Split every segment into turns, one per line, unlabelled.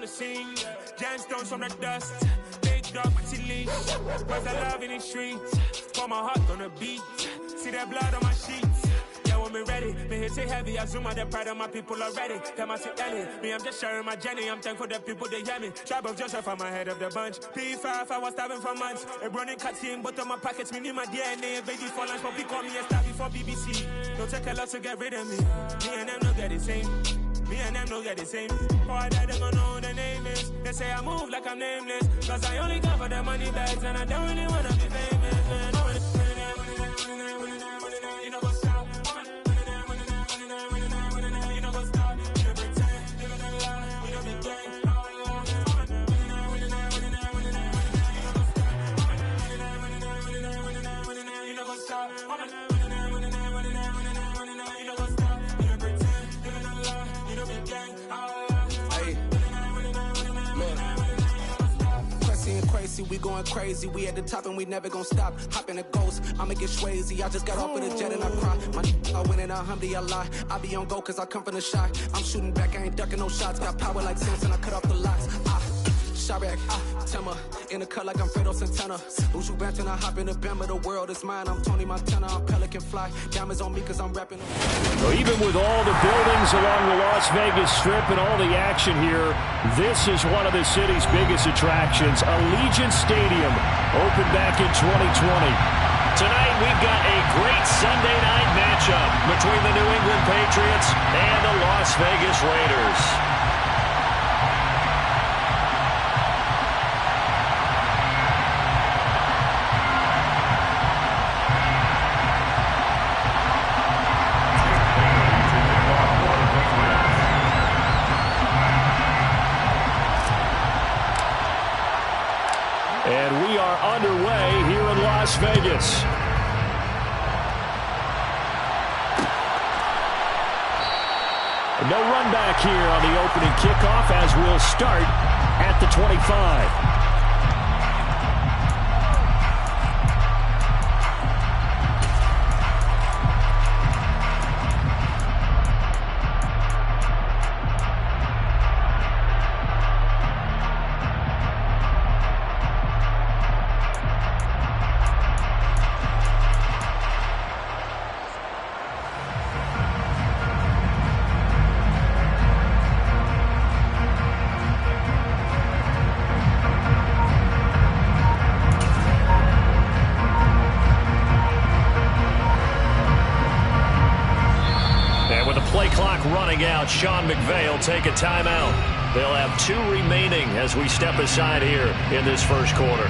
on the scene. Gemstones from the dust. Big dog, pretty leash. Where's the love in the streets? Pour my heart on the beat. See that blood on my sheets. Yeah, when me ready, me hit it heavy. I zoom out the pride of my people already. Them I see Ellie. Me, I'm just sharing my journey. I'm thankful that people they hear me. Tribe of Joseph, I'm ahead of the bunch. P5, I was starving for months. A running cut in, but on my pockets, me need my DNA. Baby for lunch, but we call me a star before BBC. Don't take a lot to get rid of me. Me and them no get the same. Me and them no get the same. Boy, that they gonna know who the name is. They say I move like I'm nameless. Cause I only come for the money bags. And I don't really wanna be famous, man. You know what's stop. You know what's stop. You know pretend. Living a lie. You know be gang. You know what's stop.
Crazy, we going crazy. We at the top and we never gonna stop. Hop in a ghost, I'ma get swayzy. I just got off of the jet and I cry. My I win in a Humvee, I lie. I be on go cause I come from the shot. I'm shooting back, I ain't ducking no shots. Got power like Samson, I cut off the locks. Chirac, Timmer, in the cut like I'm Fredo Santana. Usual Banton, I hop in the Bama, the world is mine. I'm Tony Montana, I'm Pelican Fly. Diamonds on me cause I'm rapping.
Well, even with all the buildings along the Las Vegas Strip and all the action here, this is one of the city's biggest attractions. Allegiant Stadium, opened back in 2020.
Tonight we've got a great Sunday night matchup between the New England Patriots and the Las Vegas Raiders.
And we are underway here in Las Vegas. No run back here on the opening kickoff as we'll start at the 25. Sean McVay will take a timeout. They'll have 2 remaining as we step aside here in this first quarter.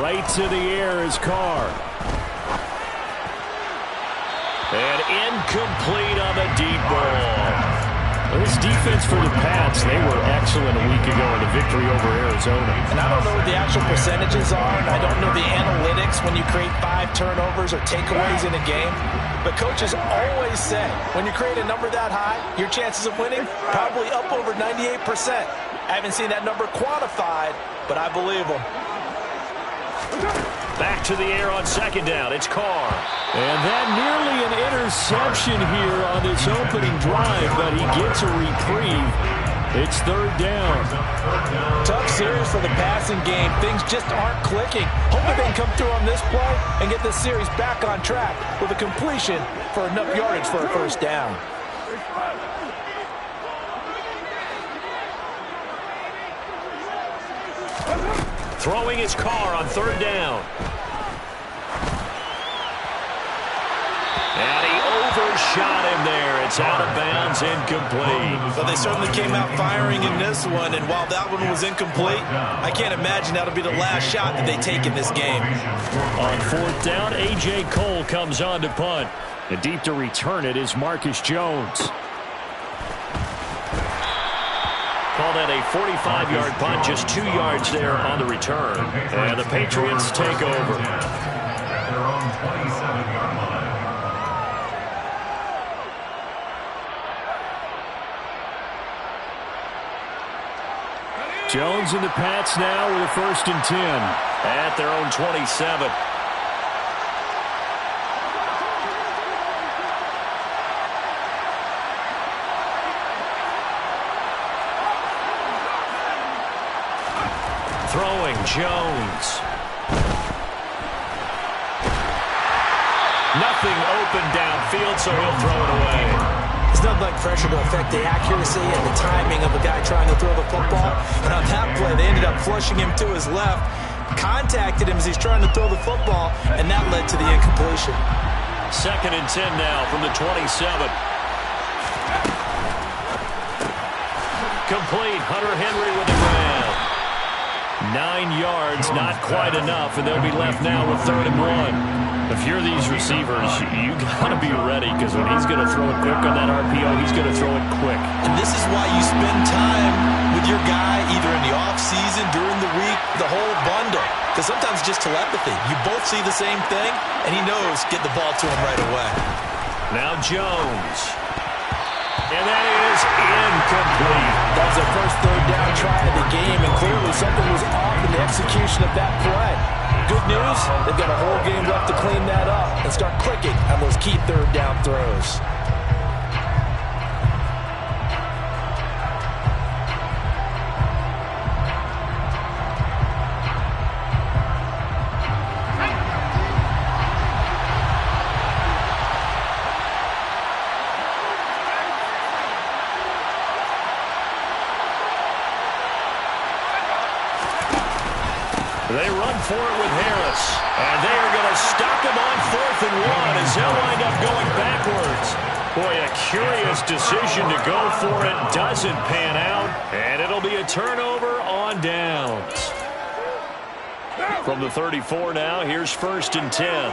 Right to the air is Carr. And incomplete on the deep ball. Well, this defense for the Pats, they were excellent a week ago in the victory over Arizona.
And I don't know what the actual percentages are, and I don't know the analytics when you create 5 turnovers or takeaways in a game. But coaches always say, when you create a number that high, your chances of winning probably up over 98%. I haven't seen that number quantified, but I believe them.
Back to the air on second down. It's Carr.
And that nearly an interception here on this opening drive, but he gets a reprieve. It's third down.
Tough series for the passing game. Things just aren't clicking. Hoping they can come through on this play and get this series back on track with a completion for enough yardage for a first down.
Throwing his Carr on third down. And he overshot him there. It's out of bounds, incomplete.
So they certainly came out firing in this one, and while that one was incomplete, I can't imagine that'll be the last shot that they take in this game.
On fourth down, A.J. Cole comes on to punt. And deep to return it is Marcus Jones.
Call that a 45-yard punt, just 2 yards there on the return. And the Patriots take over.
Their own 27-yard line.
Jones and the Pats now with a 1st and 10.
At their own 27. Throwing Jones. Nothing open downfield, so he'll throw it away.
There's nothing like pressure to affect the accuracy and the timing of a guy trying to throw the football. And on that play, they ended up flushing him to his left, contacted him as he's trying to throw the football, and that led to the incompletion.
2nd and 10 now from the 27. Complete. Hunter Henry with the grab. 9 yards, not quite enough, and they'll be left now with 3rd and 1.
If you're these receivers, you got to be ready, because when he's going to throw it quick on that RPO, he's going to throw it quick.
And this is why you spend time with your guy either in the offseason, during the week, the whole bundle. Because sometimes it's just telepathy. You both see the same thing, and he knows get the ball to him right away.
Now Jones. And that is incomplete.
That was their first 3rd down try of the game, and clearly something was off in the execution of that play. Good news, they've got a whole game left to clean that up and start clicking on those key 3rd down throws.
They run for it with Harris. And they are going to stop him on 4th and 1 as he'll wind up going backwards. Boy, a curious decision to go for it. Doesn't pan out. And it'll be a turnover on downs. From the 34 now, here's 1st and 10.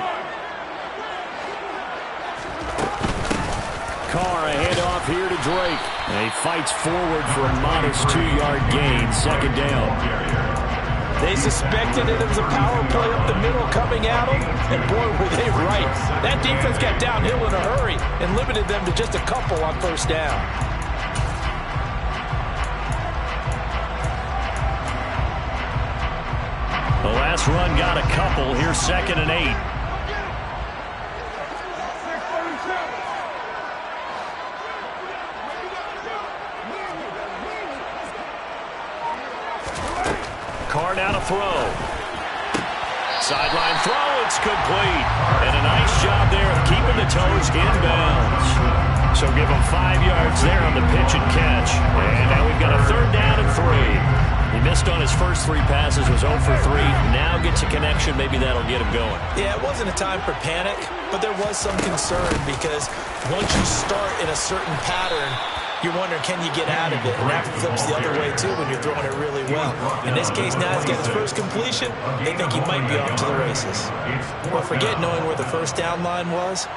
Carr, a handoff here to Drake. And he fights forward for a modest 2-yard gain. 2nd down.
They suspected it was a power play up the middle coming at them, and boy, were they right. That defense got downhill in a hurry and limited them to just a couple on 1st down.
The last run got a couple. Here's 2nd and 8. Carr now to throw. Sideline throw, it's complete. And a nice job there of keeping the toes inbounds. So give him 5 yards there on the pitch and catch. And now we've got a 3rd down and 3. He missed on his first 3 passes, was 0 for 3. Now gets a connection, maybe that'll get him going.
Yeah, it wasn't a time for panic, but there was some concern because once you start in a certain pattern, you're wondering, can you get out of it? And that flips the other way, too, when you're throwing it really well. In this case, now he's got his first completion. They think he might be off to the races. Well, forget knowing where the 1st down line was.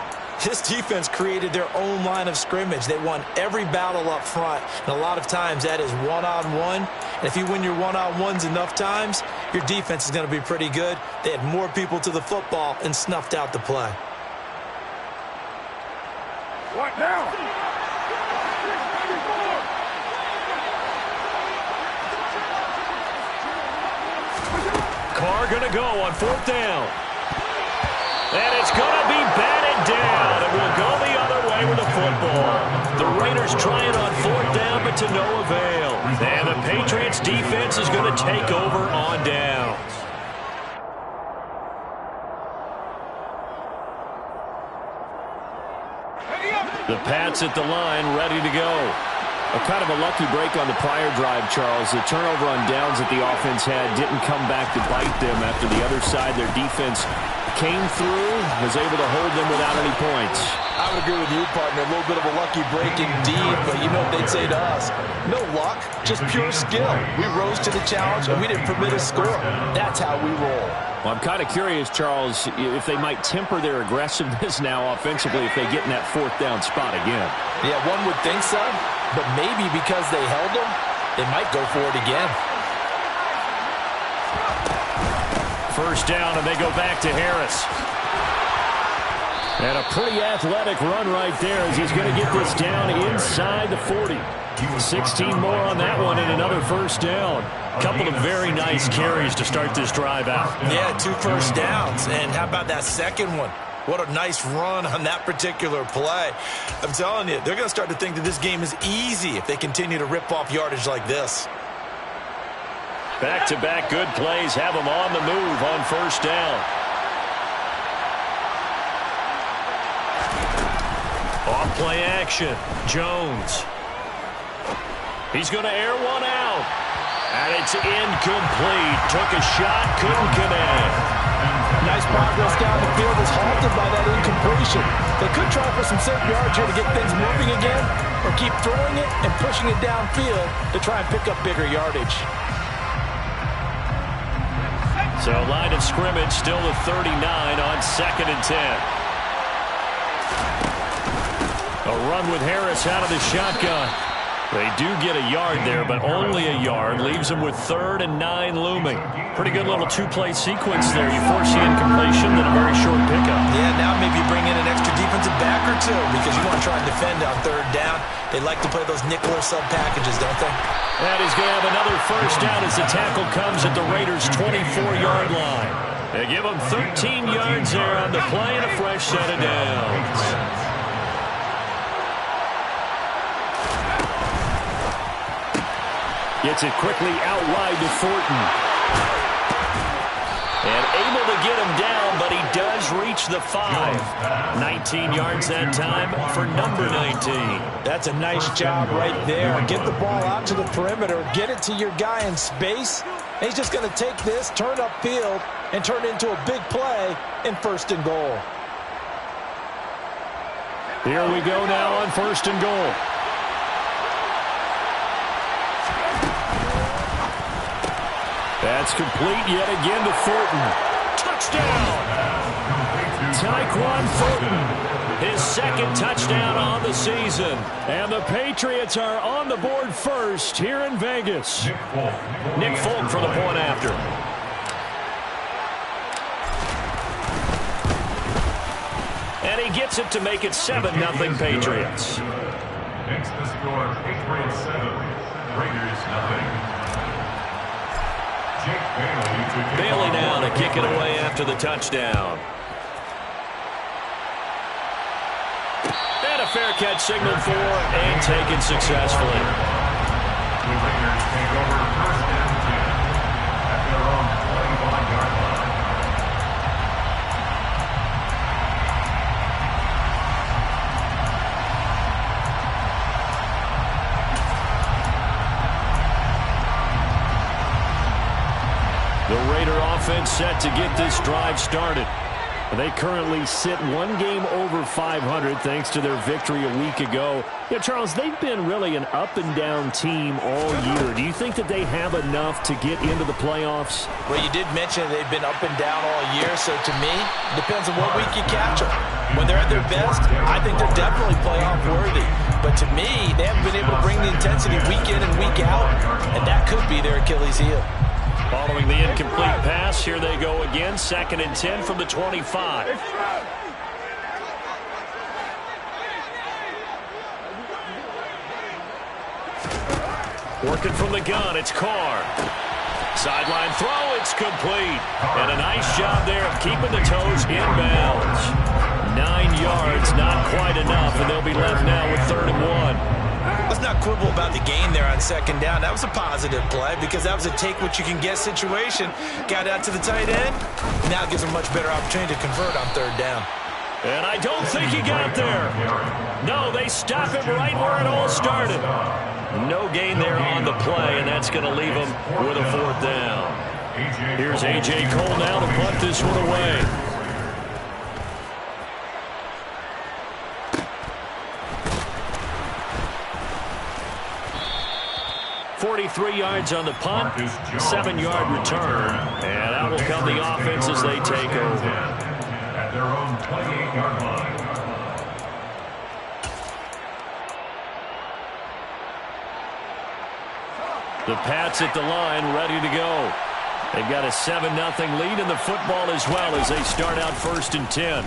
This defense created their own line of scrimmage. They won every battle up front, and a lot of times that is one-on-one. And if you win your one-on-ones enough times, your defense is going to be pretty good. They had more people to the football and snuffed out the play.
What now?
Carr going to go on 4th down. And it's going to be batted down. And we'll go the other way with the football. The Raiders trying on 4th down, but to no avail. And the Patriots defense is going to take over on downs. The Pats at the line, ready to go.
A kind of a lucky break on the prior drive, Charles. The turnover on downs that the offense had didn't come back to bite them after the other side. Their defense came through, was able to hold them without any points.
I would agree with you, partner. A little bit of a lucky break indeed, but you know what they'd say to us. No luck, just pure skill. We rose to the challenge, and we didn't permit a score. That's how we roll.
Well, I'm kind of curious, Charles, if they might temper their aggressiveness now offensively if they get in that 4th down spot again.
Yeah, one would think so, but maybe because they held them, they might go for it again.
1st down, and they go back to Harris.
And a pretty athletic run right there as he's going to get this down inside the 40. 16 more on that one and another 1st down.
Couple of very nice carries to start this drive out.
Yeah, 2 first downs. And how about that second one? What a nice run on that particular play. I'm telling you, they're going to start to think that this game is easy if they continue to rip off yardage like this.
Back-to-back good plays have them on the move on first down. Off play action. Jones. He's going to air one out. And it's incomplete. Took a shot, couldn't connect.
Nice progress down the field is halted by that incompletion. They could try for some safe yards here to get things moving again, or keep throwing it and pushing it downfield to try and pick up bigger yardage.
So line of scrimmage still the 39 on 2nd and 10. A run with Harris out of the shotgun. They do get a yard there, but only a yard. Leaves them with 3rd and 9 looming. Pretty good little 2-play sequence there. You force the incompletion, then a very short pickup.
Yeah, now maybe you bring in an extra defensive back or two because you want to try and defend on 3rd down. They like to play those nickel or sub packages, don't they?
And he's going to have another first down as the tackle comes at the Raiders' 24-yard line. They give them 13 yards there on the play and a fresh set of downs. Gets it quickly out wide to Thornton. And able to get him down, but he does reach the 5. 19 yards that time for number 19.
That's a nice job right there. Get the ball out to the perimeter. Get it to your guy in space. And he's just going to take this, turn upfield, and turn it into a big play in 1st and goal.
Here we go now on 1st and goal. That's complete yet again to Thornton. Touchdown! Tyquan Thornton, his 2nd touchdown on the season. And the Patriots are on the board first here in Vegas. Nick Folk for the point after. And he gets it to make it 7-0 Patriots.
Makes the score Patriots 7, Raiders 0.
Bailey now to kick it away after the touchdown. And a fair catch signaled for and taken successfully.
The Raiders take over 1st and 10 at their own 25-yard line.
The Raider offense set to get this drive started. They currently sit 1 game over 500 thanks to their victory a week ago. Yeah, Charles, they've been really an up-and-down team all year. Do you think that they have enough to get into the playoffs?
Well, you did mention they've been up and down all year, so to me, it depends on what week you catch them. When they're at their best, I think they're definitely playoff worthy. But to me, they haven't been able to bring the intensity week in and week out, and that could be their Achilles heel.
Following the incomplete pass, here they go again. 2nd and 10 from the 25. Working from the gun, it's Carr. Sideline throw, it's complete. And a nice job there of keeping the toes in bounds. 9 yards, not quite enough, and they'll be left now with 3rd and 1.
Let's not quibble about the gain there on 2nd down. That was a positive play because that was a take-what-you-can-get situation. Got out to the tight end. Now it gives them a much better opportunity to convert on 3rd down.
And I don't think he got there. No, they stop him right where it all started. No gain there on the play, and that's going to leave them with a 4th down. Here's A.J. Cole now to punt this one away. 43 yards on the punt, 7-yard return, and out will come the offense as they take over.
At their own 28-yard line.
The Pats at the line, ready to go. They've got a 7-0 lead in the football as well as they start out 1st and 10.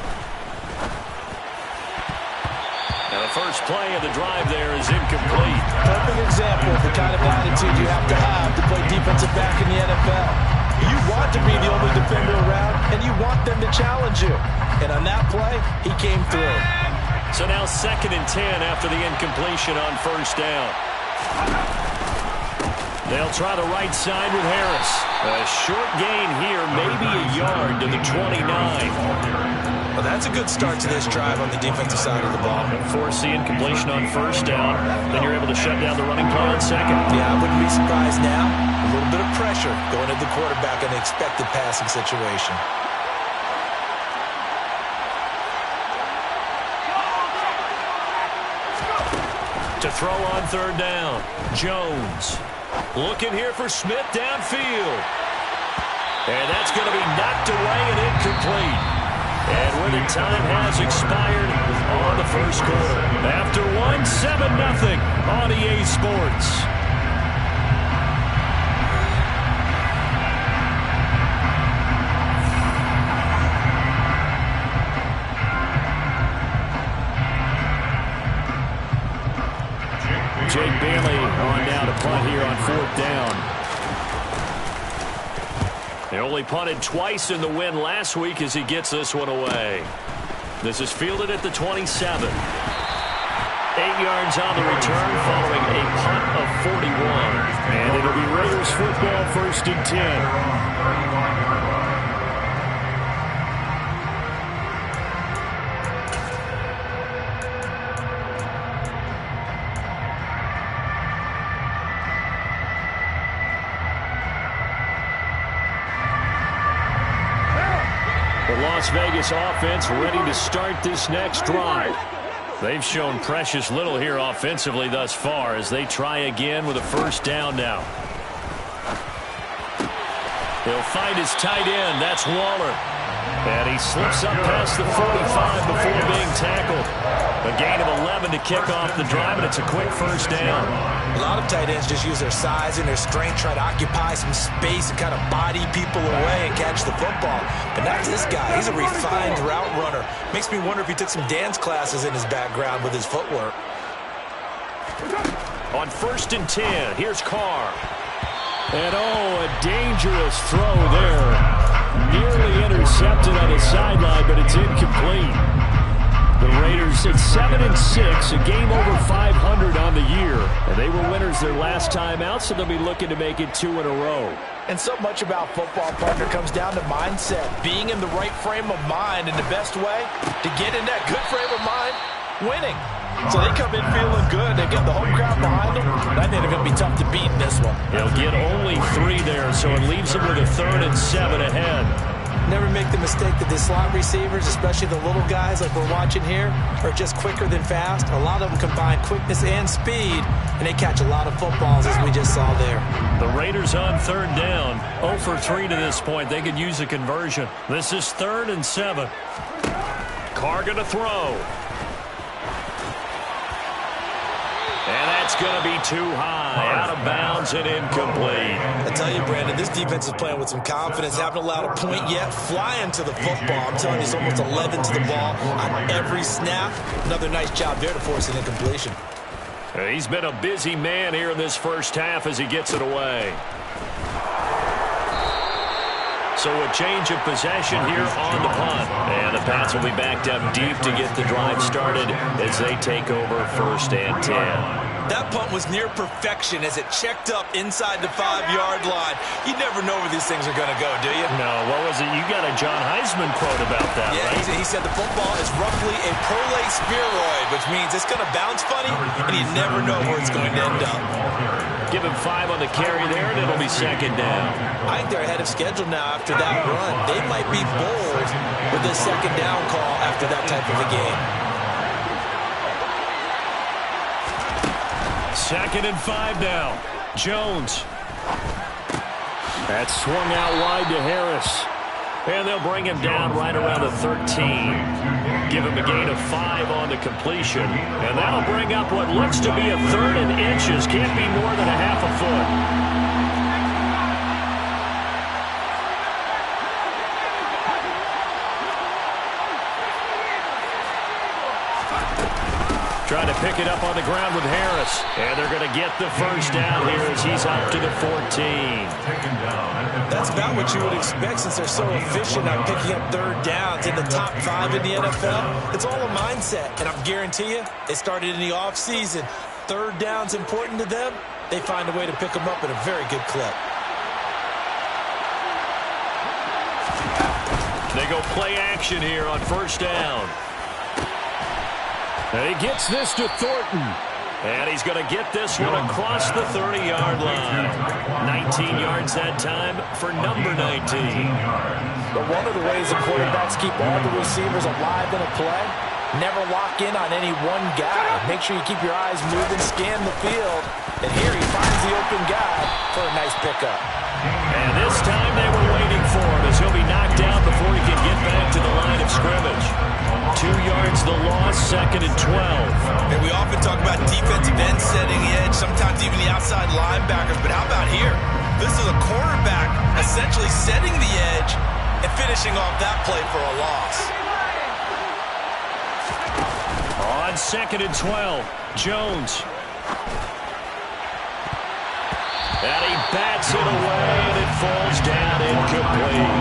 Now the first play of the drive there is incomplete.
Perfect example of the kind of attitude you have to play defensive back in the NFL. You want to be the only defender around, and you want them to challenge you. And on that play, he came through.
So now 2nd and 10 after the incompletion on first down. They'll try the right side with Harris. A short gain here, maybe a yard to the 29.
Well, that's a good start to this drive on the defensive side of the ball.
Force the incompletion on first down. Then you're able to shut down the running play on second.
Yeah, I wouldn't be surprised now. A little bit of pressure going to the quarterback in an expected passing situation.
To throw on third down, Jones. Looking here for Smith downfield. And that's going to be knocked away and incomplete. And where the time has expired on the first quarter. After 7-0 on EA Sports. Jake Bailey on now to punt here on 4th down. They only punted twice in the win last week as he gets this one away. This is fielded at the 27. 8 yards on the return following a punt of 41. And it'll be Raiders football, 1st and 10. The Las Vegas offense ready to start this next drive. They've shown precious little here offensively thus far as they try again with a first down now. He'll find his tight end. That's Waller. And he slips up past the 45 before being tackled. A gain of 11 to kick off the drive, and it's a quick first down.
A lot of tight ends just use their size and their strength, try to occupy some space and kind of body people away and catch the football. But not this guy. He's a refined route runner. Makes me wonder if he took some dance classes in his background with his footwork.
On 1st and 10, here's Carr. And a dangerous throw there. Nearly intercepted on the sideline, but it's incomplete. The Raiders at 7-6, a game over 500 on the year. And they were winners their last time out, so they'll be looking to make it 2 in a row.
And so much about football, partner, comes down to mindset. Being in the right frame of mind, and the best way to get in that good frame of mind, winning. So they come in feeling good. They get the home crowd behind them. I think they're going to be tough to beat in this one.
They'll get only 3 there, so it leaves them with a 3rd and 7 ahead.
Never make the mistake that the slot receivers, especially the little guys like we're watching here, are just quicker than fast. A lot of them combine quickness and speed, and they catch a lot of footballs, as we just saw there.
The Raiders on 3rd down. 0 for 3 to this point. They could use a conversion. This is 3rd and 7. Carr going to throw. And that's going to be too high. Out of bounds and incomplete.
I tell you, Brandon, this defense is playing with some confidence. Haven't allowed a point yet. Flying to the football. I'm telling you, it's almost 11 to the ball on every snap. Another nice job there to force an incompletion.
He's been a busy man here in this first half as he gets it away. So a change of possession here on the punt. And the Pats will be backed up deep to get the drive started as they take over 1st and 10.
That punt was near perfection as it checked up inside the 5-yard line. You never know where these things are going to go, do you?
No, what was it? You got a John Heisman quote about that,
yeah,
right?
He said the football is roughly a prolate spheroid, which means it's going to bounce funny, and you never know where it's going to end up.
Give him 5 on the carry there, and it'll be 2nd down.
I think they're ahead of schedule now after that run. They might be bold with this 2nd down call after that type of a game.
2nd and 5 now. Jones. That's swung out wide to Harris. And they'll bring him down right around the 13. Give him a gain of 5 on the completion. And that'll bring up what looks to be a 3rd and inches. Can't be more than a half a foot. Trying
pick it up on the ground with Harris. And they're going to get the first down here as he's out to the 14.
That's about what you would expect since they're so efficient at picking up third downs in the top 5 in the NFL. It's all a mindset, and I guarantee you, it started in the offseason. Third down's important to them. They find a way to pick them up at a very good clip.
They go play action here on first down. And he gets this to Thornton. And he's going to get this one across the 30-yard line. 19 yards that time for number 19.
But one of the ways the quarterbacks keep all the receivers alive in a play, never lock in on any one guy. Make sure you keep your eyes moving, scan the field. And here he finds the open guy for a nice pickup.
And this time they were waiting for him as he'll be knocked down before he can get back to the line of scrimmage. 2 yards the loss, 2nd and 12.
And we often talk about defensive end setting the edge, sometimes even the outside linebackers. But how about here? This is a cornerback essentially setting the edge and finishing off that play for a loss.
On 2nd and 12, Jones. And he bats it away, and it falls down incomplete.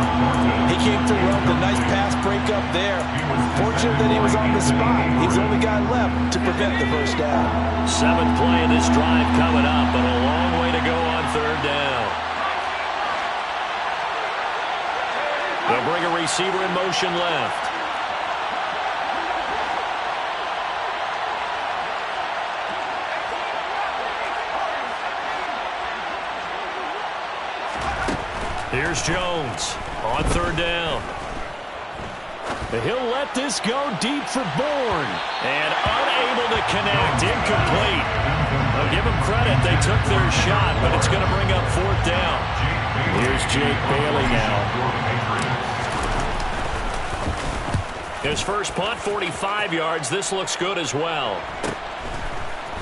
He came through well with a nice pass breakup there. Fortunate that he was on the spot. He's the only guy left to prevent the first down.
7th play of this drive coming up, but a long way to go on third down. They'll bring a receiver in motion left. Here's Jones on third down. He'll let this go deep for Bourne. And unable to connect, incomplete. I'll give them credit, they took their shot, but it's going to bring up 4th down. Here's Jake Bailey now. His first punt, 45 yards. This looks good as well.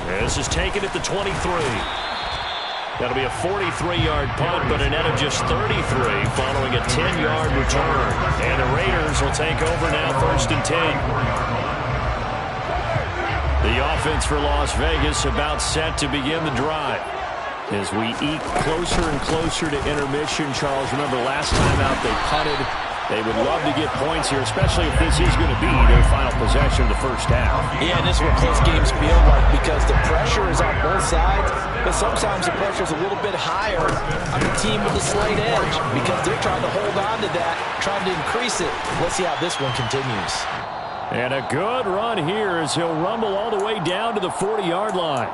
This is taken at the 23. That'll be a 43-yard punt, but a net of just 33 following a 10-yard return. And the Raiders will take over now, 1st and 10. The offense for Las Vegas about set to begin the drive. As we eke closer and closer to intermission, Charles, remember last time out they punted. They would love to get points here, especially if this is going to be their final possession of the first half.
Yeah, and this is what close games feel like because the pressure is on both sides, but sometimes the pressure is a little bit higher on the team with the slight edge because they're trying to hold on to that, trying to increase it. Let's see how this one continues.
And a good run here as he'll rumble all the way down to the 40-yard line.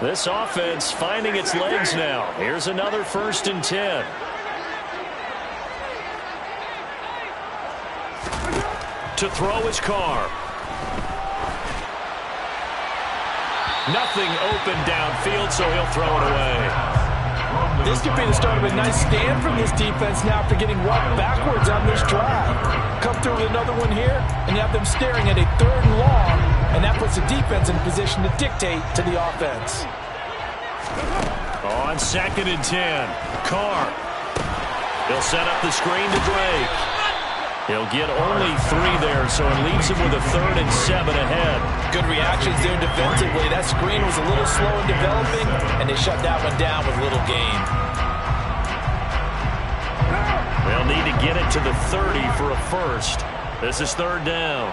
This offense finding its legs now. Here's another 1st and 10. To throw his Carr. Nothing open downfield, so he'll throw it away.
This could be the start of a nice stand from this defense now after getting walked backwards on this drive. Come through with another one here, and you have them staring at a 3rd and long, and that puts the defense in position to dictate to the offense.
On 2nd and 10, Carr. He'll set up the screen to Drake. He'll get only 3 there, so it leaves him with a 3rd and 7 ahead.
Good reactions there defensively. That screen was a little slow in developing, and they shut that one down with little gain.
They'll need to get it to the 30 for a first. This is 3rd down.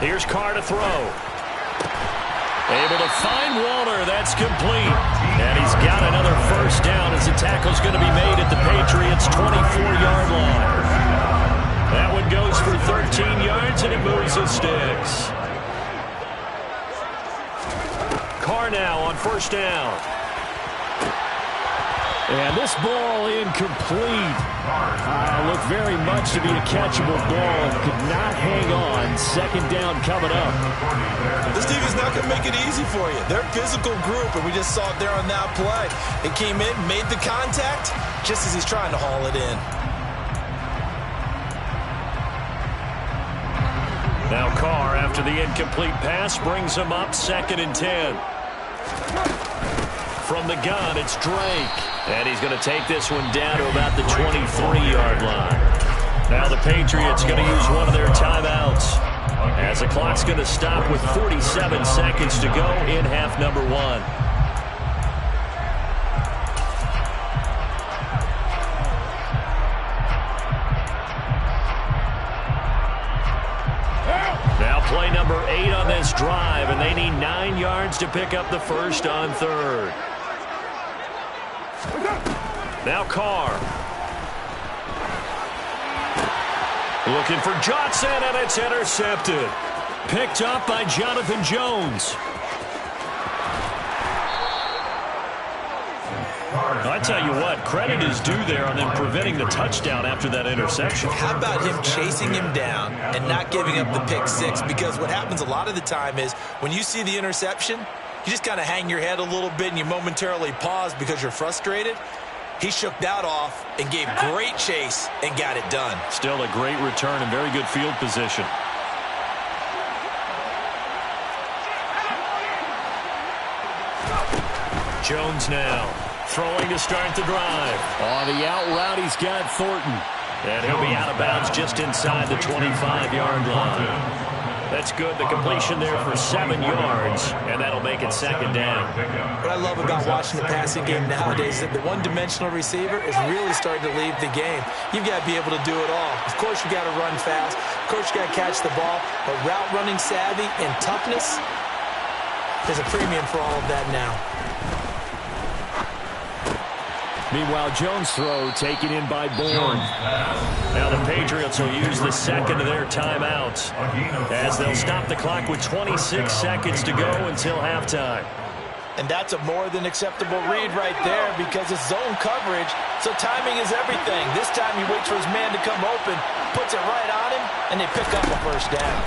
Here's Carr to throw. Able to find Walter. That's complete. And he's got another first down as the tackle's going to be made at the Patriots' 24-yard line. That one goes for 13 yards, and it moves the sticks. Carr now on first down. And this ball incomplete. Looked very much to be a catchable ball and could not hang on. 2nd down coming up.
This team is not going to make it easy for you. They're a physical group, and we just saw it there on that play. It came in, made the contact, just as he's trying to haul it in.
Now Carr, after the incomplete pass, brings him up 2nd and 10. From the gun, it's Drake. And he's going to take this one down to about the 23-yard line. Now the Patriots going to use one of their timeouts, as the clock's going to stop with 47 seconds to go in half number 1. Now play number 8 on this drive, and they need 9 yards to pick up the first on third. Now Carr. Looking for Johnson, and it's intercepted. Picked up by Jonathan Jones. I tell you what, credit is due there on them preventing the touchdown after that interception.
How about him chasing him down and not giving up the pick six? Because what happens a lot of the time is when you see the interception, you just kind of hang your head a little bit and you momentarily pause because you're frustrated. He shook that off and gave great chase and got it done.
Still a great return and very good field position. Jones now throwing to start the drive. On the out route, he's got Thornton. And he'll be out of bounds just inside the 25-yard line. That's good. The completion there for 7 yards, and that'll make it second down.
What I love about watching the passing game nowadays is that the one-dimensional receiver is really starting to leave the game. You've got to be able to do it all. Of course, you've got to run fast. Of course, you've got to catch the ball. But route running savvy and toughness, there's a premium for all of that now.
Meanwhile, Jones' throw taken in by Bourne. Now the Patriots will use the second of their timeouts, as they'll stop the clock with 26 seconds to go until halftime.
And that's a more than acceptable read right there because it's zone coverage, so timing is everything. This time he waits for his man to come open, puts it right on him, and they pick up a first down.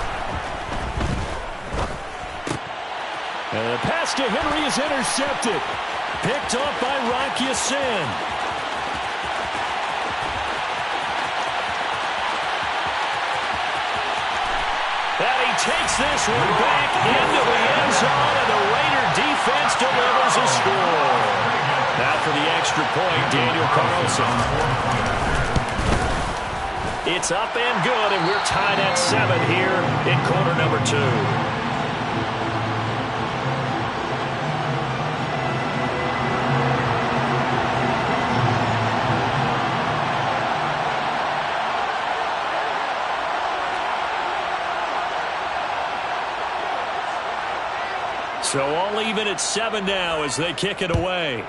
And the pass to Henry is intercepted. Picked off by Rock Ya-Sin. And he takes this one back into the end zone, and the Raider defense delivers a score. Now for the extra point, Daniel Carlson. It's up and good, and we're tied at 7 here in quarter number 2. So all even at 7 now as they kick it away.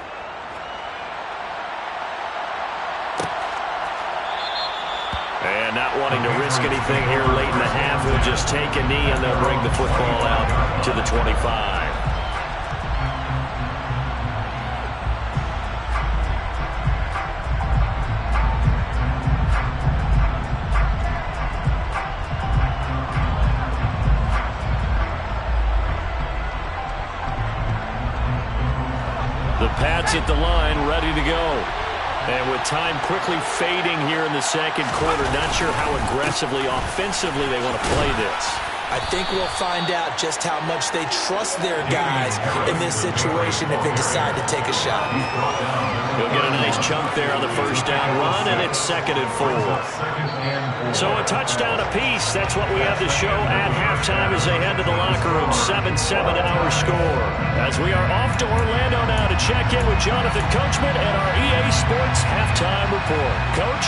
And not wanting to risk anything here late in the half, we'll just take a knee and they'll bring the football out to the 25. Pats at the line, ready to go. And with time quickly fading here in the second quarter, not sure how aggressively, offensively they want to play this.
I think we'll find out just how much they trust their guys in this situation if they decide to take a shot.
He'll get a nice chunk there on the first down run, and it's 2nd and 4. So a touchdown apiece. That's what we have to show at halftime as they head to the locker room. 7-7 our score. As we are off to Orlando now to check in with Jonathan Coachman and our EA Sports halftime report. Coach?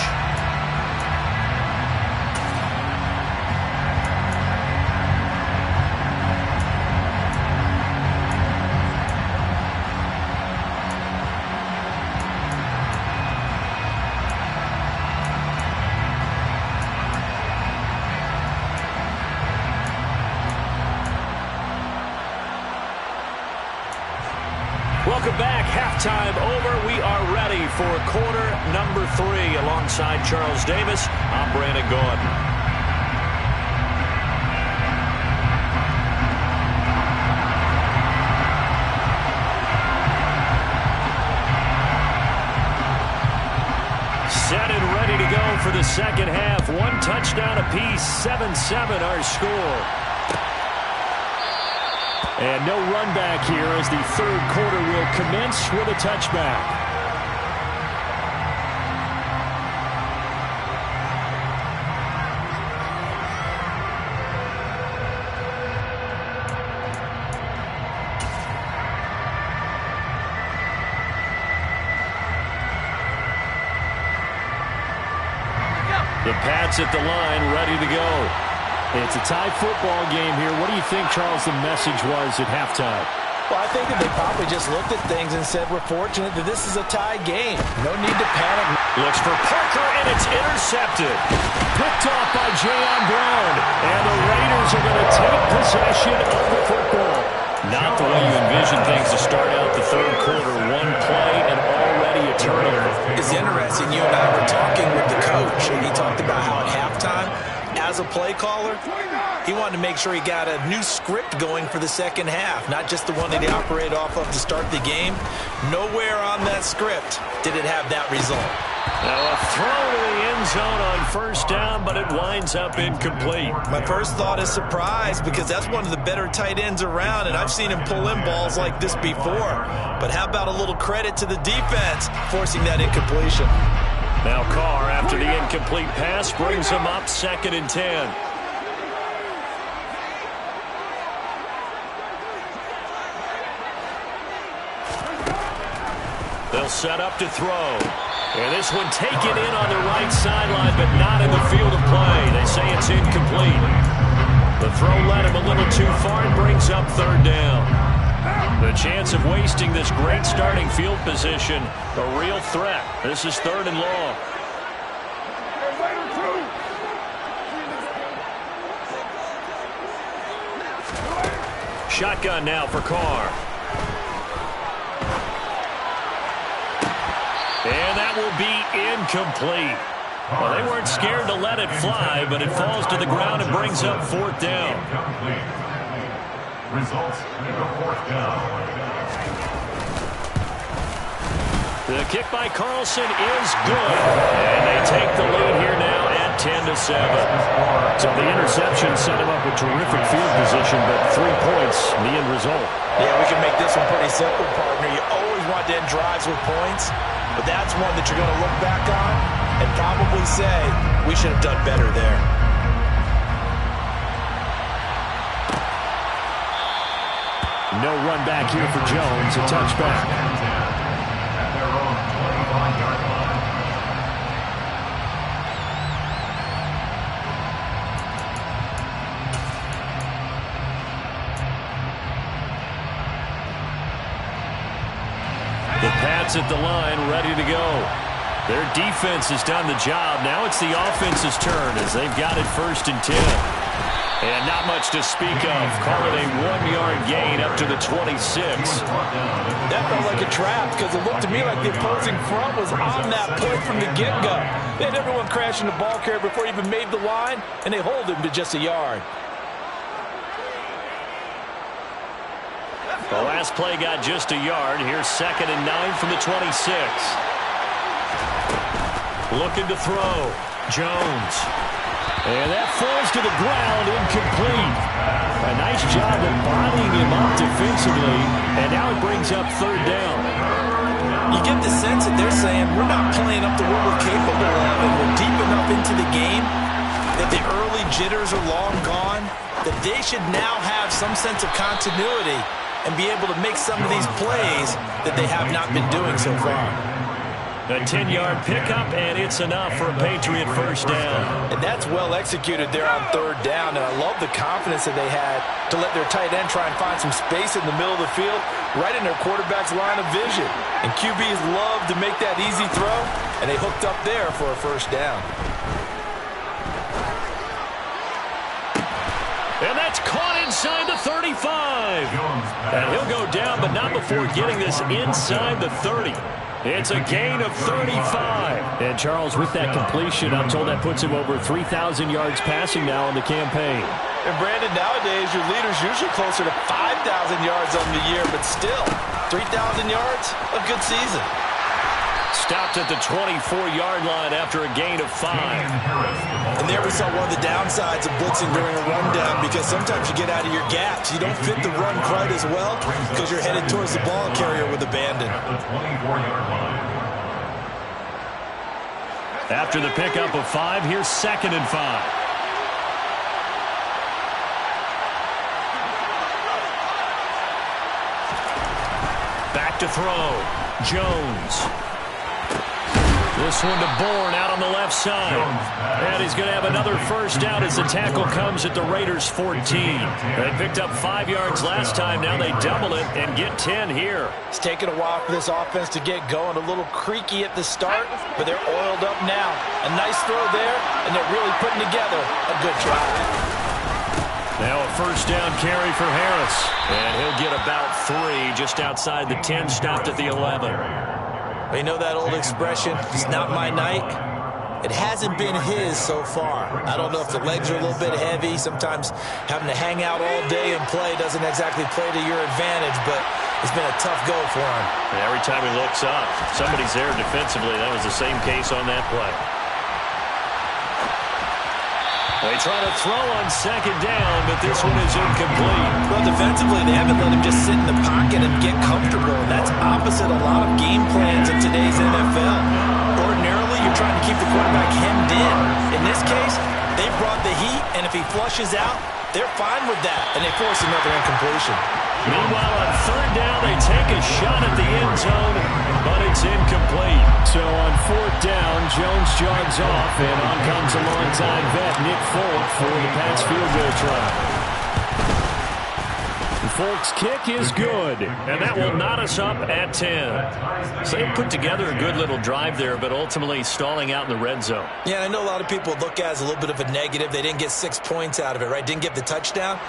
Welcome back. Halftime over. We are ready for quarter number 3. Alongside Charles Davis, I'm Brandon Gordon. Set and ready to go for the second half. 1 touchdown apiece. 7-7 our score. And no run back here as the third quarter will commence with a touchback. The Pats at the line, ready to go. It's a tie football game here. What do you think, Charles, the message was at halftime?
Well, I think that they probably just looked at things and said, we're fortunate that this is a tie game. No need to panic.
Looks for Parker, and it's intercepted. Picked off by Jayon Brown. And the Raiders are going to take possession of the football. Not the way you envision things to start out the third quarter. One play and already a turnover.
It's interesting. You and I were talking with the coach, and he talked about how at halftime, as a play caller, he wanted to make sure he got a new script going for the second half, not just the one that he operated off of to start the game. Nowhere on that script did it have that result.
Now a throw to the end zone on first down, but it winds up incomplete.
My first thought is surprise, because that's one of the better tight ends around, and I've seen him pull in balls like this before. But how about a little credit to the defense forcing that incompletion?
Now Carr, after the incomplete pass, brings him up 2nd and 10. They'll set up to throw. And this one taken in on the right sideline, but not in the field of play. They say it's incomplete. The throw led him a little too far and brings up 3rd down. The chance of wasting this great starting field position, a real threat. This is 3rd and long. Shotgun now for Carr. And that will be incomplete. Well, they weren't scared to let it fly, but it falls to the ground and brings up 4th down.
Results in the 4th down.
The kick by Carlson is good. And they take the lead here now at 10-7. So the interception set him up with terrific field position, but 3 points in the end result.
Yeah, we can make this one pretty simple, partner. You always want to end drives with points, but that's one that you're going to look back on and probably say, we should have done better there.
No run back here for Jones, a touchback.
At their own 25-yard line.
The Pats at the line, ready to go. Their defense has done the job. Now it's the offense's turn as they've got it 1st and 10. And not much to speak of. Call it a 1-yard gain up to the 26.
That felt like a trap because it looked to me like the opposing front was on that point from the get-go. They had everyone crashing the ball carrier before he even made the line, and they hold him to just a yard.
The last play got just a yard. Here's 2nd and 9 from the 26. Looking to throw. Jones. And that falls to the ground, incomplete. A nice job of bodying him up defensively, and now it brings up 3rd down.
You get the sense that they're saying, we're not playing up to what we're capable of, and we're deep enough into the game that the early jitters are long gone, that they should now have some sense of continuity and be able to make some of these plays that they have not been doing so far.
A 10-yard pickup, and it's enough for a Patriot 1st down.
And that's well executed there on 3rd down, and I love the confidence that they had to let their tight end try and find some space in the middle of the field, right in their quarterback's line of vision. And QBs love to make that easy throw, and they hooked up there for a 1st down.
And that's caught inside the 35. And he'll go down, but not before getting this inside the 30. It's a gain of 35. And Charles, with that completion, I'm told that puts him over 3,000 yards passing now in the campaign.
And Brandon, nowadays your leader's usually closer to 5,000 yards on the year, but still, 3,000 yards, a good season.
stopped at the 24-yard line after a gain of 5.
And there we saw one of the downsides of blitzing during a rundown, because sometimes you get out of your gaps. You don't fit the run quite as well because you're headed towards the ball carrier with abandon.
After the pickup of 5, here's 2nd and 5. Back to throw. Jones. This one to Bourne out on the left side. And he's going to have another first down as the tackle comes at the Raiders' 14. They picked up 5 yards last time. Now they double it and get 10 here.
It's taken a while for this offense to get going. A little creaky at the start, but they're oiled up now. A nice throw there, and they're really putting together a good drive.
Now a first down carry for Harris. And he'll get about 3 just outside the 10, stopped at the 11.
You know that old expression, it's not my night? It hasn't been his so far. I don't know if the legs are a little bit heavy. Sometimes having to hang out all day and play doesn't exactly play to your advantage, but it's been a tough go for him.
And every time he looks up, somebody's there defensively. That was the same case on that play. They try to throw on 2nd down, but this one is incomplete.
Well, defensively, they haven't let him just sit in the pocket and get comfortable. That's opposite a lot of game plans in today's NFL. Ordinarily, you're trying to keep the quarterback hemmed in. In this case, they brought the heat, and if he flushes out, they're fine with that, and they force another incompletion.
Meanwhile, on 3rd down, they take a shot at the end zone, but it's incomplete. So on 4th down, Jones jogs off, and on comes a longtime vet, Nick Folk, for the Pats field goal try. Folk's kick is good, and that will knot us up at 10. So they put together a good little drive there, but ultimately stalling out in the red zone.
Yeah, I know a lot of people look at it as a little bit of a negative. They didn't get 6 points out of it, right? Didn't get the touchdown.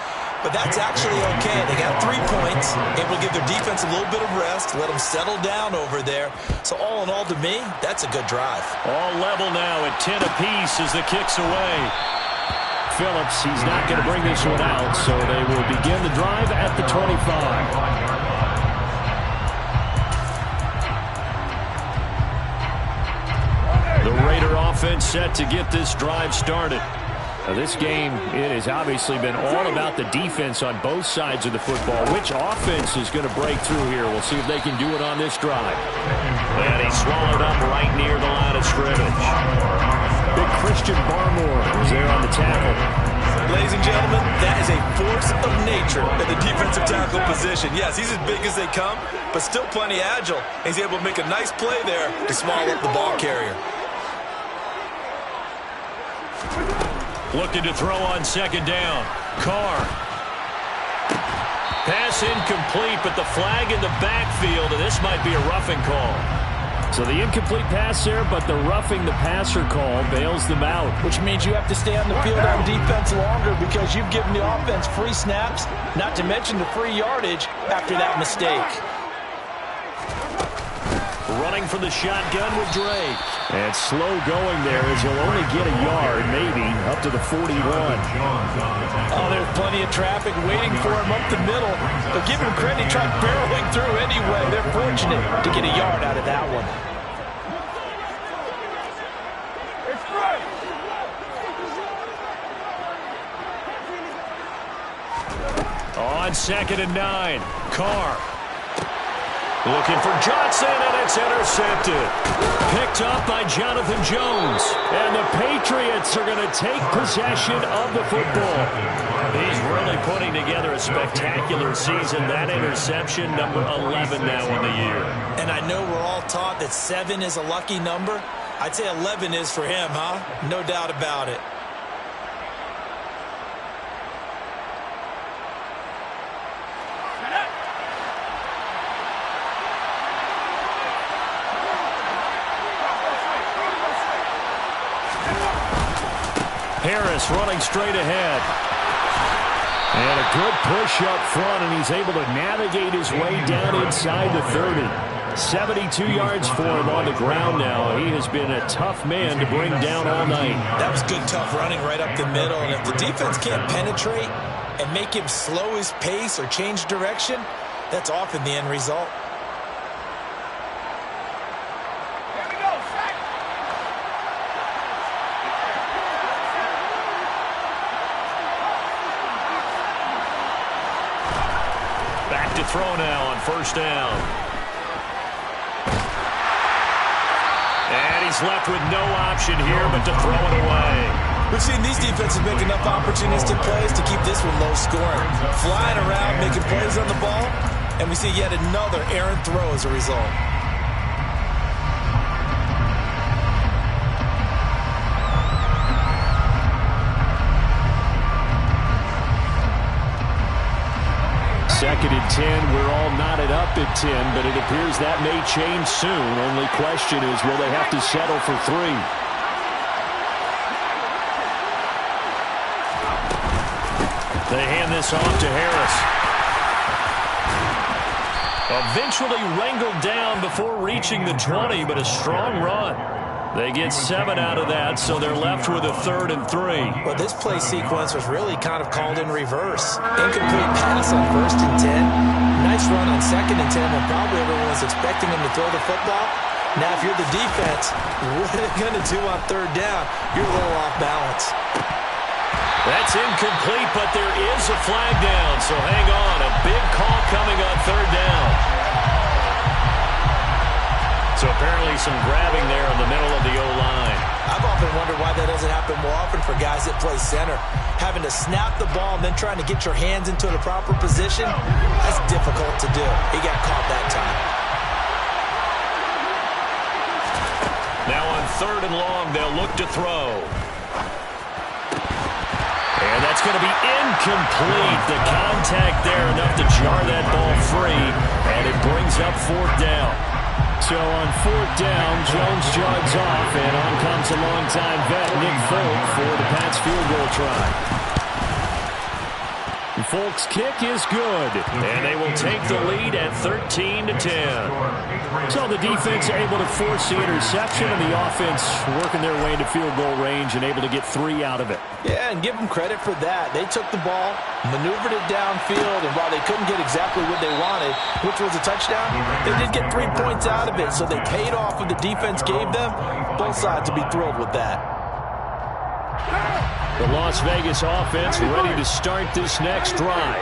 But that's actually okay. They got 3 points, able to give their defense a little bit of rest, let them settle down over there. So all in all, to me, that's a good drive.
All level now at 10 apiece as the kick's away. Phillips, he's not going to bring this one out, so they will begin the drive at the 25. The Raider offense set to get this drive started. Now this game, it has obviously been all about the defense on both sides of the football. Which offense is going to break through here? We'll see if they can do it on this drive. And he swallowed up right near the line of scrimmage. Big Christian Barmore is there on the tackle.
Ladies and gentlemen, that is a force of nature at the defensive tackle position. Yes, he's as big as they come, but still plenty agile. He's able to make a nice play there to swallow up the ball carrier.
Looking to throw on 2nd down. Carr. Pass incomplete, but the flag in the backfield, and this might be a roughing call. So the incomplete pass there, but the roughing the passer call bails them out.
Which means you have to stay on the field on defense longer because you've given the offense free snaps, not to mention the free yardage after that mistake.
Running for the shotgun with Drake. And slow going there as he'll only get a yard, maybe, up to the 41.
Oh, there's plenty of traffic waiting for him up the middle. But give him credit, he tried barreling through anyway. They're fortunate to get a yard out of that one.
On 2nd and 9, Carr. Looking for Johnson, and it's intercepted. Picked up by Jonathan Jones. And the Patriots are going to take possession of the football. He's really putting together a spectacular season. That interception, number 11 now on the year.
And I know we're all taught that 7 is a lucky number. I'd say 11 is for him, huh? No doubt about it.
Harris running straight ahead. And a good push up front, and he's able to navigate his way down inside the 30. 72 yards for him on the ground now. He has been a tough man to bring down all night.
That was good, tough running right up the middle. And if the defense can't penetrate and make him slow his pace or change direction, that's often the end result.
back to throw now on first down. And he's left with no option here but to throw it away.
We've seen these defenses make enough opportunistic plays to keep this one low scoring. Flying around, making plays on the ball, and we see yet another errant throw as a result.
Second and 10. We're all knotted up at 10, but it appears that may change soon. Only question is, will they have to settle for 3?
They hand this off to Harris. Eventually wrangled down before reaching the 20, but a strong run. They get 7 out of that, so they're left with a 3rd and 3.
Well, this play sequence was really kind of called in reverse. Incomplete pass on 1st and 10. Nice run on 2nd and 10 when probably everyone was expecting him to throw the football. Now, if you're the defense, what are they going to do on 3rd down? You're a little off balance.
That's incomplete, but there is a flag down, so hang on. A big call coming on 3rd down. So apparently some grabbing there in the middle of the O-line.
I've often wondered why that doesn't happen more often for guys that play center. Having to snap the ball and then trying to get your hands into the proper position, that's difficult to do. He got caught that time.
Now on 3rd and long, they'll look to throw. And that's going to be incomplete. The contact there enough to jar that ball free, and it brings up 4th down.
So on 4th down, Jones jogs off, and on comes a longtime vet, Nick Folk, for the Pats field goal try. Folk's kick is good, and they will take the lead at 13-10. So the defense able to force the interception, and the offense working their way into field goal range and able to get 3 out of it.
Yeah, and give them credit for that. They took the ball, maneuvered it downfield, and while they couldn't get exactly what they wanted, which was a touchdown, they did get 3 points out of it, so they paid off what the defense gave them. Both sides will be thrilled with that.
The Las Vegas offense ready to start this next drive.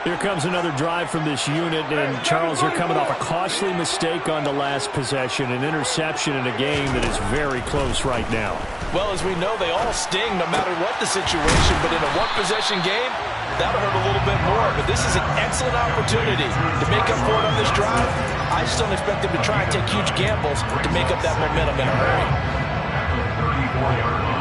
Here comes another drive from this unit, and Charles, they're coming off a costly mistake on the last possession, an interception in a game that is very close right now.
Well, as we know, they all sting no matter what the situation, but in a one-possession game, that'll hurt a little bit more. But this is an excellent opportunity to make up for it on this drive. I just don't expect them to try and take huge gambles to make up that momentum in a hurry.
34-yard line.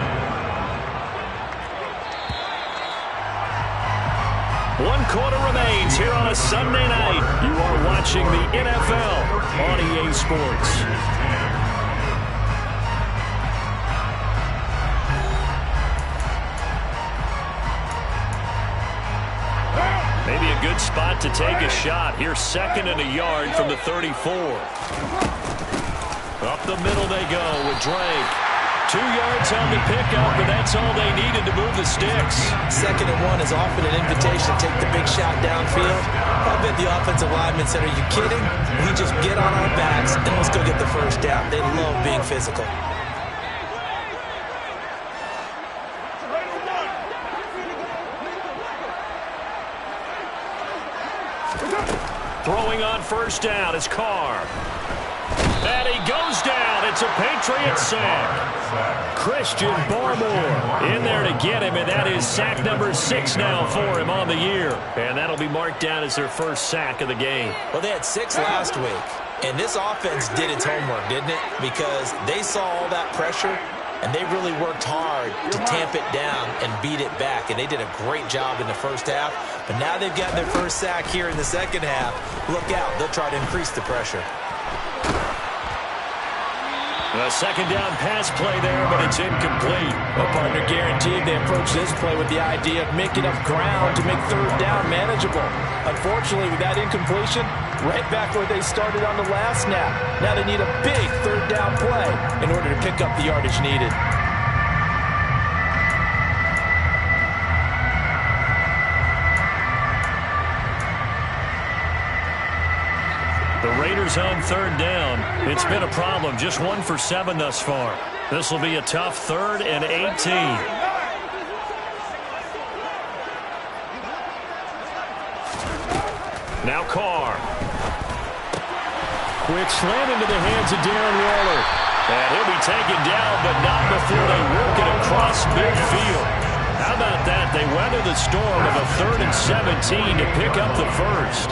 1 quarter remains here on a Sunday night. You are watching the NFL on EA Sports. Maybe a good spot to take a shot. Here's 2nd and a yard from the 34. Up the middle they go with Drake. 2 yards on the pickup, and that's all they needed to move the sticks.
2nd and 1 is often an invitation to take the big shot downfield. I bet the offensive linemen said, are you kidding? We just get on our backs and let's go get the 1st down. They love being physical.
Throwing on 1st down is Carr. And he goes down. It's a Patriot sack. Christian Barmore in there to get him, and that is sack number 6 now for him on the year. And that'll be marked down as their first sack of the game.
Well, they had 6 last week, and this offense did its homework, didn't it? Because they saw all that pressure, and they really worked hard to tamp it down and beat it back, and they did a great job in the first half. But now they've gotten their first sack here in the second half. Look out. They'll try to increase the pressure.
A 2nd down pass play there, but it's incomplete.
Well, partner guaranteed they approach this play with the idea of making up ground to make 3rd down manageable. Unfortunately, with that incompletion, right back where they started on the last snap. Now they need a big 3rd down play in order to pick up the yardage needed.
The Raiders on 3rd down. It's been a problem. Just 1 for 7 thus far. This will be a tough 3rd and 18.
Now Carr. Quick slant into the hands of Darren Waller. And he'll be taken down, but not before they work it across midfield. How about that? They weather the storm of a 3rd and 17 to pick up the first.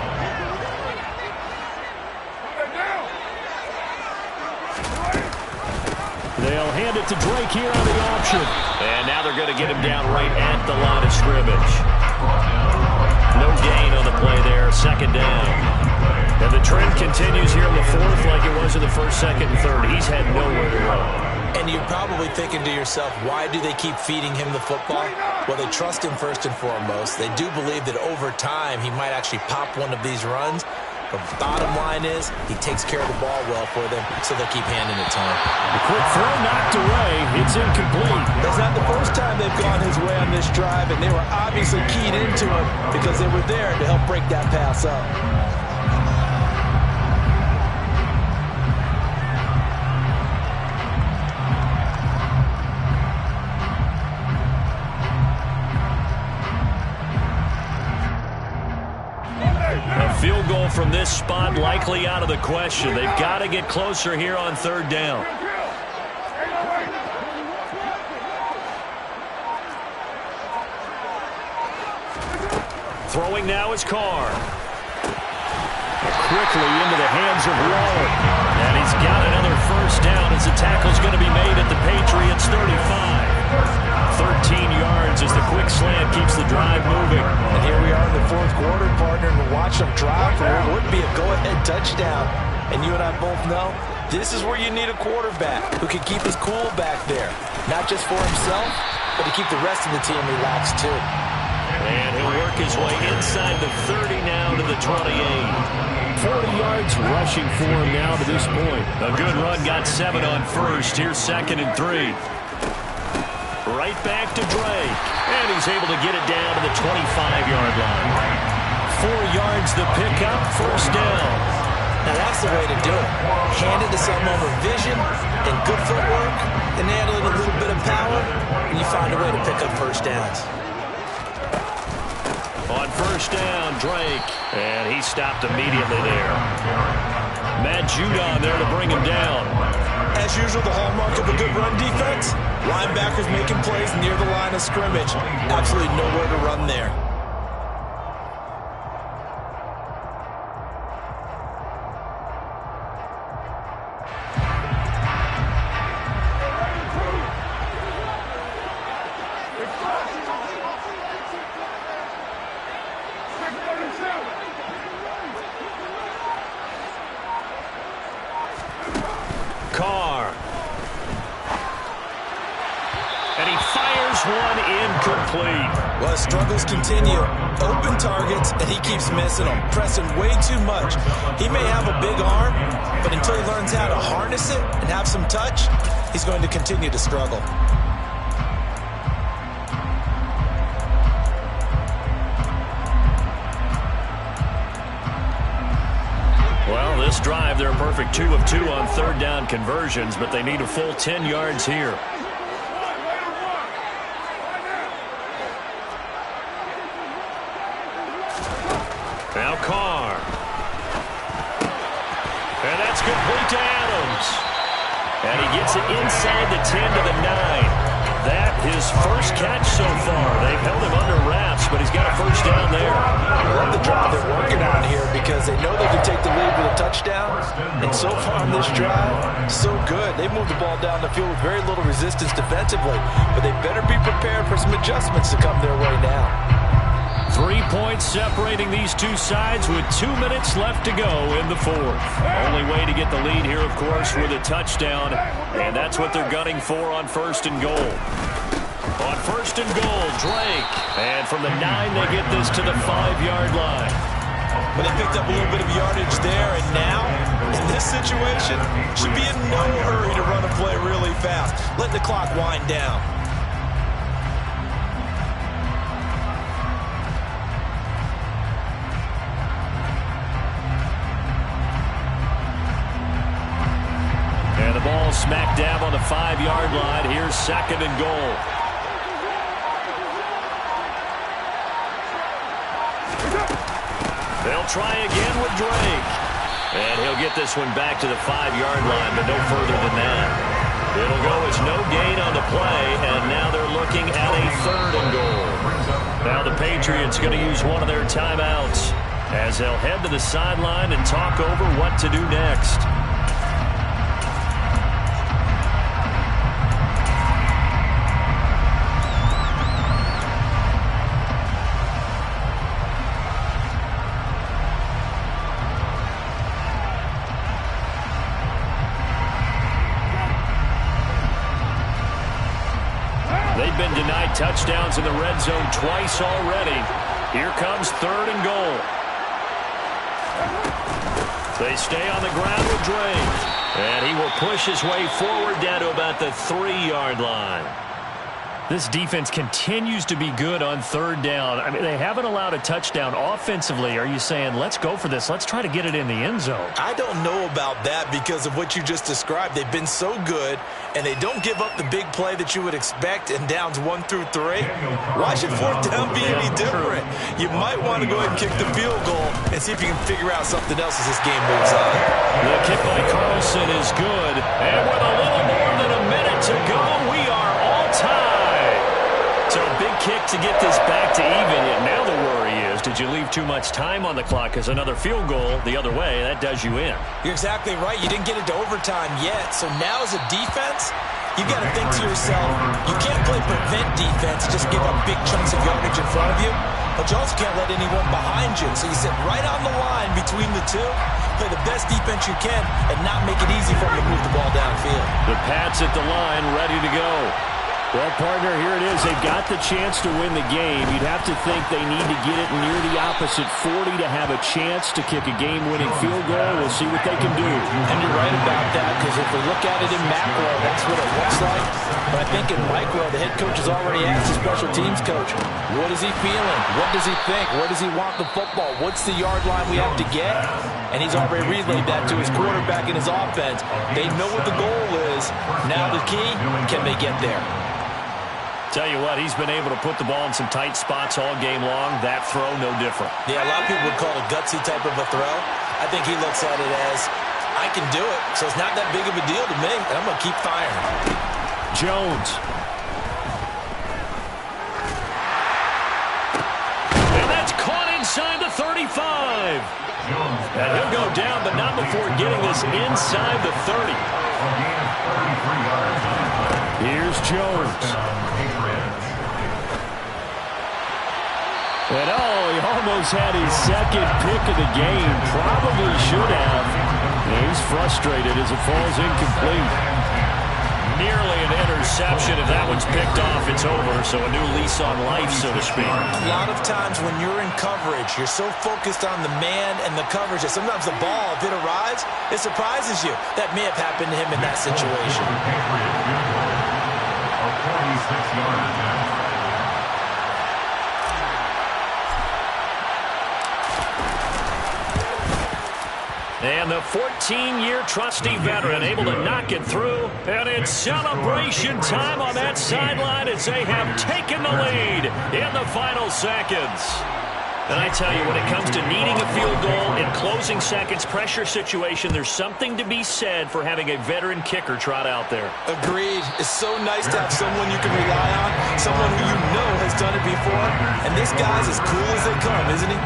They'll hand it to Drake here on the option. And now they're going to get him down right at the line of scrimmage. No gain on the play there. 2nd down. And the trend continues here in the 4th like it was in the 1st, 2nd, and 3rd. He's had nowhere to run.
And you're probably thinking to yourself, why do they keep feeding him the football? Well, they trust him first and foremost. They do believe that over time he might actually pop one of these runs. But the bottom line is he takes care of the ball well for them, so they'll keep handing it to him.
The quick throw knocked away. It's incomplete.
It's not the first time they've gone his way on this drive, and they were obviously keyed into him because they were there to help break that pass up.
Field goal from this spot likely out of the question. They've got to get closer here on 3rd down. Throwing now is Carr. Quickly into the hands of Waller. And he's got another first down as the tackle's going to be made at the Patriots' 35. 13 yards as the quick slant keeps the drive moving.
And here we are in the 4th quarter, partner, and watch them drive for what would be a go-ahead touchdown. And you and I both know this is where you need a quarterback who can keep his cool back there. Not just for himself, but to keep the rest of the team relaxed too.
And he'll work his way inside the 30 now to the 28. 40 yards rushing for him now to this point. A good run, got 7 on first. Here's 2nd and 3. Right back to Drake. And he's able to get it down to the 25-yard line. 4 yards the pickup, first down.
Now that's the way to do it. Hand it to someone with vision and good footwork, and add a little bit of power, and you find a way to pick up first downs.
On first down, Drake. And he stopped immediately there. Matt Judon there to bring him down.
As usual, the hallmark of a good run defense, linebackers making plays near the line of scrimmage. Absolutely nowhere to run there.
Carr. And he fires one incomplete.
Well, the struggles continue. Open targets, and he keeps missing them, pressing way too much. He may have a big arm, but until he learns how to harness it and have some touch, he's going to continue to struggle.
Well, this drive, they're a perfect 2 of 2 on 3rd down conversions, but they need a full 10 yards here. Now Carr. And that's complete to Adams. And he gets it inside the 10 to the 9. That his first catch so far. They've held him under wraps, but he's got a first down there.
I love the drive they're working on here because they know they can take the lead with a touchdown. And so far on this drive, so good. They moved the ball down the field with very little resistance defensively, but they better be prepared for some adjustments to come their way now.
3 points separating these two sides with 2 minutes left to go in the 4th. Only way to get the lead here, of course, with a touchdown, and that's what they're gunning for on 1st and goal. On 1st and goal, Drake. And from the 9, they get this to the 5-yard line.
But they picked up a little bit of yardage there, and now, in this situation, should be in no hurry to run a play really fast. Let the clock wind down.
And the ball smack dab on the 5-yard line. Here's 2nd and goal. They'll try again with Drake. And he'll get this one back to the 5-yard line, but no further than that. It'll go as no gain on the play, and now they're looking at a 3rd and goal. Now the Patriots going to use one of their timeouts as they'll head to the sideline and talk over what to do next. They've been denied touchdowns in the red zone twice already. Here comes 3rd and goal. They stay on the ground with Drake. And he will push his way forward down to about the 3-yard line.
This defense continues to be good on 3rd down. I mean, they haven't allowed a touchdown offensively. Are you saying, let's go for this? Let's try to get it in the end zone.
I don't know about that because of what you just described. They've been so good, and they don't give up the big play that you would expect in downs 1 through 3. Why should 4th down be any different? You might want to go ahead and kick the field goal and see if you can figure out something else as this game moves on.
The kick by Carlson is good. And with a little more than a minute to go, we are all tied. So a big kick to get this back to even. And now the worry is, did you leave too much time on the clock? Because another field goal the other way, that does you in.
You're exactly right. You didn't get it to overtime yet. So now as a defense, you got to think to yourself, you can't play prevent defense and just give up big chunks of yardage in front of you. But you also can't let anyone behind you. So you sit right on the line between the two, play the best defense you can, and not make it easy for them to move the ball downfield.
The Pats at the line, ready to go. Well, partner, here it is. They've got the chance to win the game. You'd have to think they need to get it near the opposite 40 to have a chance to kick a game-winning field goal. We'll see what they can do.
And you're right about that, because if we look at it in macro, that's what it looks like. But I think in micro, the head coach has already asked the special teams coach, what is he feeling? What does he think? Where does he want the football? What's the yard line we have to get? And he's already relayed that to his quarterback and his offense. They know what the goal is. Now the key, can they get there?
Tell you what, he's been able to put the ball in some tight spots all game long. That throw, no different.
Yeah, a lot of people would call it a gutsy type of a throw. I think he looks at it as, I can do it, so it's not that big of a deal to me, and I'm going to keep firing.
Jones. And that's caught inside the 35. And he'll go down, but not before getting this inside the 30. Here's Jones. And he almost had his second pick of the game. Probably should have. And he's frustrated as it falls incomplete. Nearly an interception. If that one's picked off, it's over. So a new lease on life, so to speak.
A lot of times when you're in coverage, you're so focused on the man and the coverage that sometimes the ball, if it arrives, it surprises you. That may have happened to him in that situation.
And the 14-year trusty veteran able to knock it through. And it's celebration time on that sideline as they have taken the lead in the final seconds. And I tell you, when it comes to needing a field goal in closing seconds, pressure situation, there's something to be said for having a veteran kicker trot out there.
Agreed. It's so nice to have someone you can rely on, someone who you know has done it before. And this guy's as cool as they come, isn't he?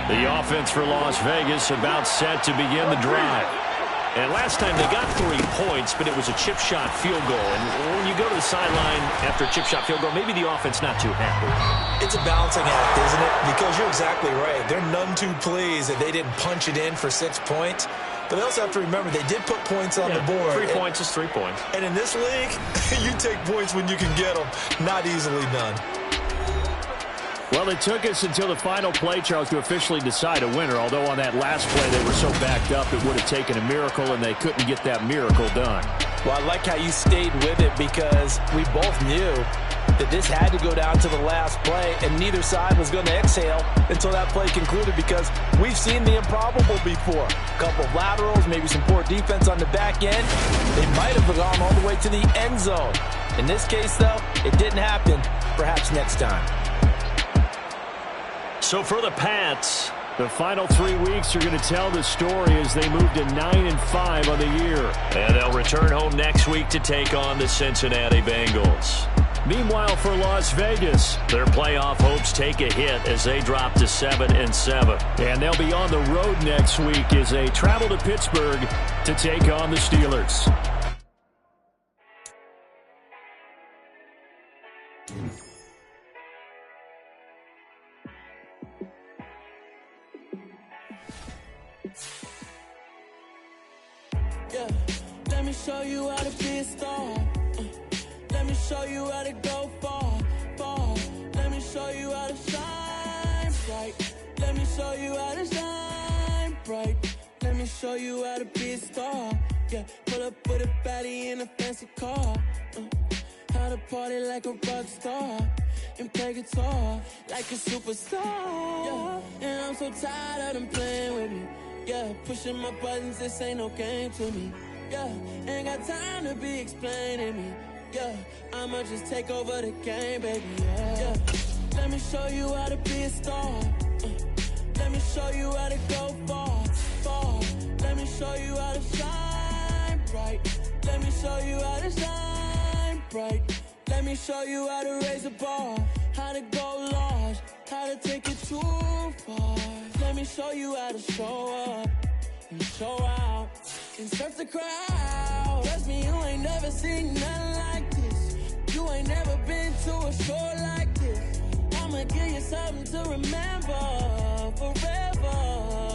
The offense for Las Vegas about set to begin the drive. And last time they got 3 points, but it was a chip shot field goal. And when you go to the sideline after a chip shot field goal, maybe the offense not too happy.
It's a balancing act, isn't it? Because you're exactly right. They're none too pleased that they didn't punch it in for 6 points. But they also have to remember they did put points on the board.
3 points is 3 points.
And in this league, you take points when you can get them. Not easily done.
Well, it took us until the final play, Charles, to officially decide a winner, although on that last play they were so backed up it would have taken a miracle, and they couldn't get that miracle done.
Well, I like how you stayed with it because we both knew that this had to go down to the last play, and neither side was going to exhale until that play concluded because we've seen the improbable before. A couple of laterals, maybe some poor defense on the back end. They might have gone all the way to the end zone. In this case, though, it didn't happen. Perhaps next time.
So for the Pats, the final 3 weeks are going to tell the story as they move to 9-5 on the year.
And they'll return home next week to take on the Cincinnati Bengals.
Meanwhile, for Las Vegas,
their playoff hopes take a hit as they drop to 7-7.
And they'll be on the road next week as they travel to Pittsburgh to take on the Steelers.
Yeah, let me show you how to be a star. Let me show you how to go far, far. Let me show you how to shine bright. Let me show you how to shine bright. Let me show you how to be a star. Yeah, pull up with a baddie in a fancy car. How to party like a rock star and play guitar like a superstar. Yeah, and I'm so tired of them playing with me. Yeah, pushing my buttons, this ain't no game to me. Yeah, ain't got time to be explaining me. Yeah, I'ma just take over the game, baby. Yeah, let me show you how to be a star. Let me show you how to go far, far. Let me show you how to shine bright. Let me show you how to shine bright. Let me show you how to raise a bar, how to go large, how to take it too far. Let me show you how to show up and show out and surf the crowd. Trust me, you ain't never seen nothing like this. You ain't never been to a show like this. I'ma give you something to remember forever.